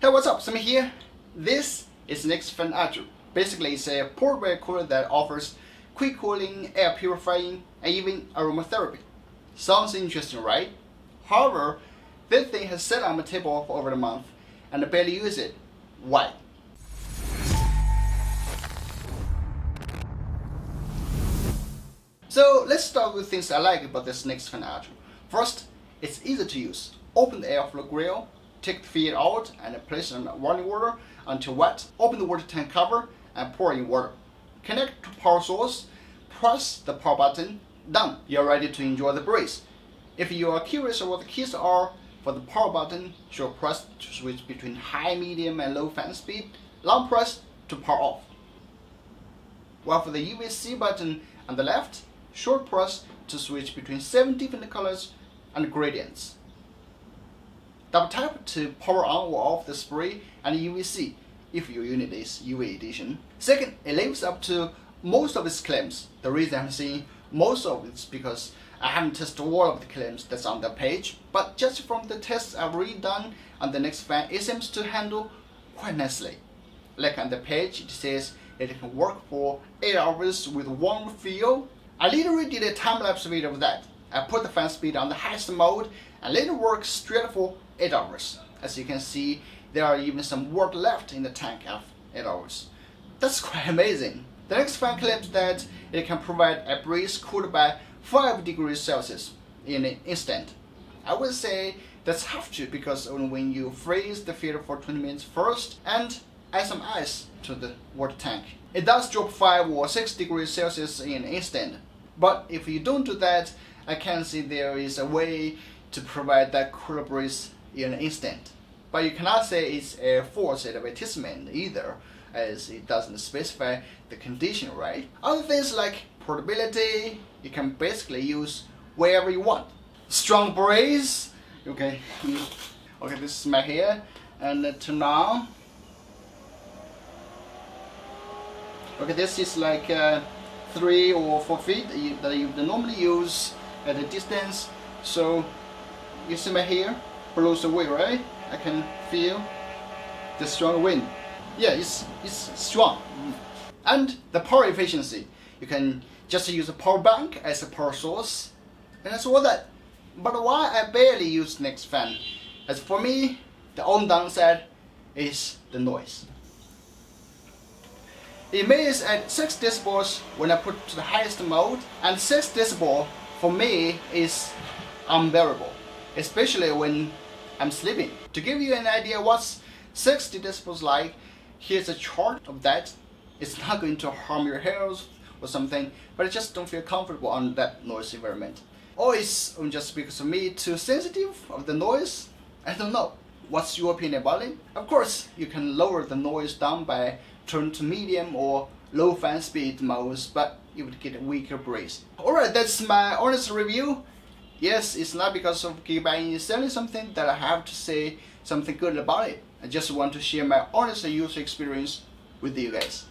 Hey, what's up? Sammy here. This is NexFan Ultra. Basically, it's a portable air cooler that offers quick cooling, air purifying, and even aromatherapy. Sounds interesting, right? However, this thing has sat on my table for over a month, and I barely use it. Why? So let's start with things I like about this NexFan Ultra. First, it's easy to use. Open the airflow grill, take the feed out and place it in running water until wet. Open the water tank cover and pour in water. Connect to power source, press the power button, done. You're ready to enjoy the breeze. If you are curious what the keys are for the power button, short press to switch between high, medium and low fan speed, long press to power off. While for the UVC button on the left, short press to switch between 7 different colors and gradients. Double tap to power on or off the spray and UVC if your unit is UV edition. Second, it lives up to most of its claims. The reason I'm saying most of it is because I haven't tested all of the claims that's on the page, but just from the tests I've already done on the NexFan, it seems to handle quite nicely. Like on the page, it says it can work for 8 hours with warm feel. I literally did a time-lapse video of that. I put the fan speed on the highest mode and let it work straight for 8 hours. As you can see, there are even some water left in the tank after 8 hours. That's quite amazing. The NexFan claims that it can provide a breeze cooled by 5 degrees Celsius in an instant. I would say that's half true because when you freeze the filter for 20 minutes first and add some ice to the water tank, it does drop 5 or 6 degrees Celsius in an instant. But if you don't do that, I can see there is a way to provide that cooler breeze in an instant. But you cannot say it's a false advertisement either, as it doesn't specify the condition, right? Other things like portability, you can basically use wherever you want. Strong breeze, okay, this is my hair, and turn on. Okay, this is like 3 or 4 feet that you normally use at a distance. So you see my hair blows away, right? I can feel the strong wind. Yeah, it's strong. And the power efficiency, you can just use a power bank as a power source, and that's all that. But why I barely use NexFan? As for me, the only downside is the noise. It emits at 6 decibels when I put to the highest mode, and 6 decibels for me is unbearable, especially when I'm sleeping. To give you an idea what's 60 decibels like, here's a chart of that. It's not going to harm your health or something, but I just don't feel comfortable on that noise environment. Or it's just because of me too sensitive of the noise? I don't know. What's your opinion about it? Of course, you can lower the noise down by turn to medium or low fan speed modes, but you would get a weaker breeze. Alright, that's my honest review. Yes, it's not because of Geekbuying is selling something that I have to say something good about it. I just want to share my honest user experience with you guys.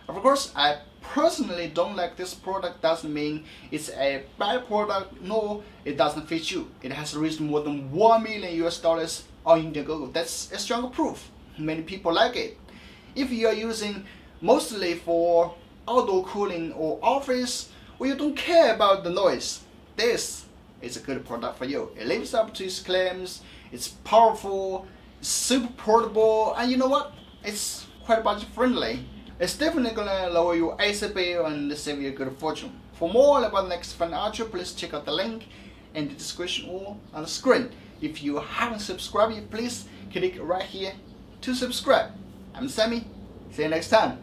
Of course, I personally don't like this product. Doesn't mean it's a bad product, no, it doesn't fit you. It has raised more than $1 million US on Indiegogo. That's a strong proof. Many people like it. If you are using mostly for outdoor cooling or office, or you don't care about the noise, this is a good product for you. It lives up to its claims, it's powerful, it's super portable, and you know what? It's quite budget friendly. It's definitely gonna lower your AC bill and save you a good fortune. For more about NexFan Ultra, please check out the link in the description or on the screen. If you haven't subscribed yet, please click right here to subscribe. I'm Sammy. See you next time.